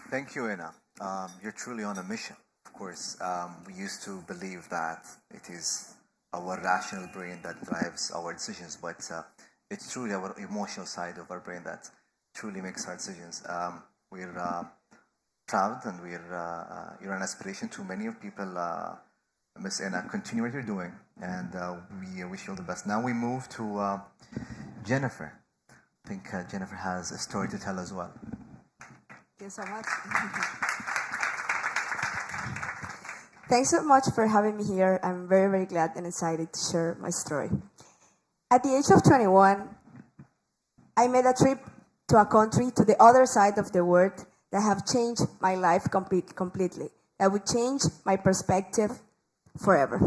Thank you, Anna. You're truly on a mission. Of course, we used to believe that it is our rational brain that drives our decisions, but it's truly our emotional side of our brain that truly makes our decisions. We're proud and you're an inspiration to many of people. Miss Anna, continue what you're doing, and we wish you all the best. Now we move to Jennifer. I think Jennifer has a story to tell as well. Thank you so much. Thanks so much for having me here. I'm very, very glad and excited to share my story. At the age of 21, I made a trip to a country to the other side of the world that have changed my life completely. That would change my perspective forever.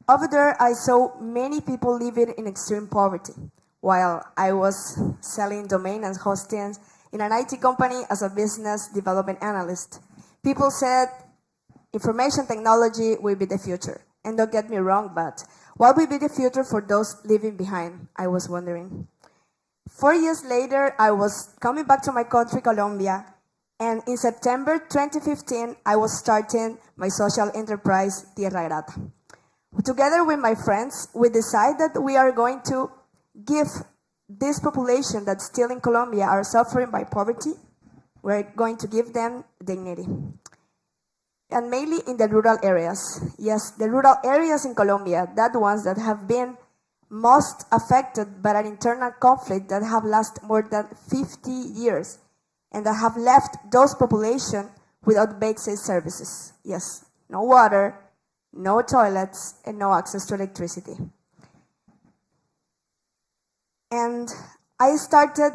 Over there, I saw many people living in extreme poverty, while I was selling domain and hosting in an IT company as a business development analyst. People said information technology will be the future. And don't get me wrong, but what will be the future for those leaving behind? I was wondering. 4 years later, I was coming back to my country, Colombia, and in September 2015, I was starting my social enterprise, Tierra Grata. Together with my friends, we decided that we are going to give this population that's still in Colombia are suffering by poverty, we're going to give them dignity. And mainly in the rural areas. Yes, the rural areas in Colombia, that ones that have been most affected by an internal conflict that have lasted more than 50 years and that have left those populations without basic services. Yes, no water, no toilets, and no access to electricity. And I started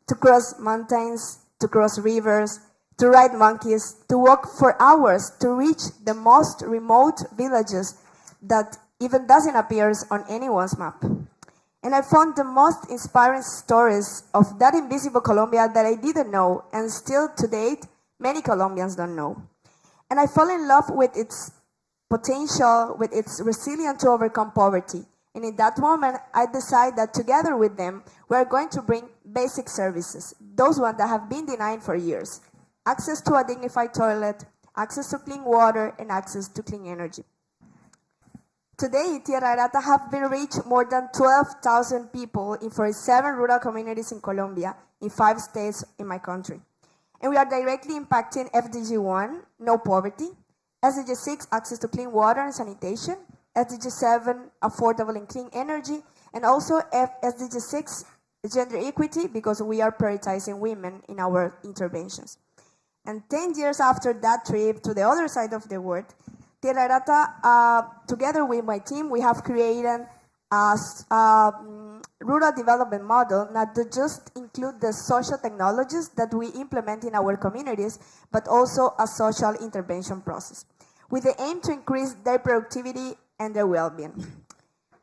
to cross mountains, to cross rivers, to ride monkeys, to walk for hours to reach the most remote villages that even doesn't appear on anyone's map. And I found the most inspiring stories of that invisible Colombia that I didn't know, and still to date, many Colombians don't know. And I fell in love with its potential, with its resilience to overcome poverty. And in that moment, I decided that together with them, we are going to bring basic services, those ones that have been denied for years. Access to a dignified toilet, access to clean water, and access to clean energy. Today, Tierra Grata have been reached more than 12,000 people in 47 rural communities in Colombia, in 5 states in my country. And we are directly impacting SDG 1, no poverty, SDG 6, access to clean water and sanitation, SDG 7, affordable and clean energy, and also SDG 6, gender equity, because we are prioritizing women in our interventions. And 10 years after that trip to the other side of the world, Tierra Grata, together with my team, we have created a rural development model not to just include the social technologies that we implement in our communities, but also a social intervention process, with the aim to increase their productivity and their well-being.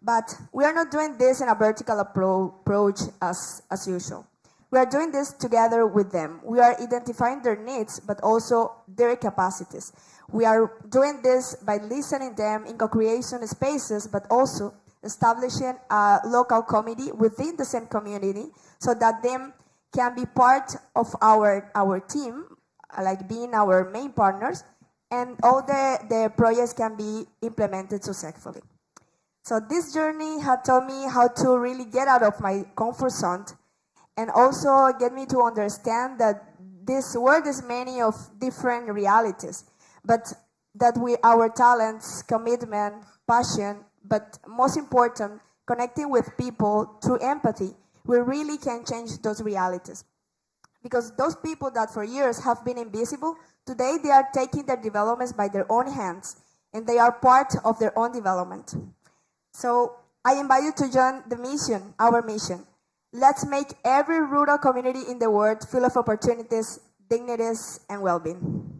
But we are not doing this in a vertical approach as usual. We are doing this together with them. We are identifying their needs, but also their capacities. We are doing this by listening to them in co-creation spaces, but also establishing a local committee within the same community so that them can be part of our team, like being our main partners, and all the projects can be implemented successfully. So this journey had taught me how to really get out of my comfort zone and also get me to understand that this world is many of different realities, but that our talents, commitment, passion, but most important, connecting with people through empathy, we really can change those realities. Because those people that for years have been invisible, today they are taking their developments by their own hands, and they are part of their own development. So I invite you to join the mission, our mission. Let's make every rural community in the world full of opportunities, dignities, and well-being.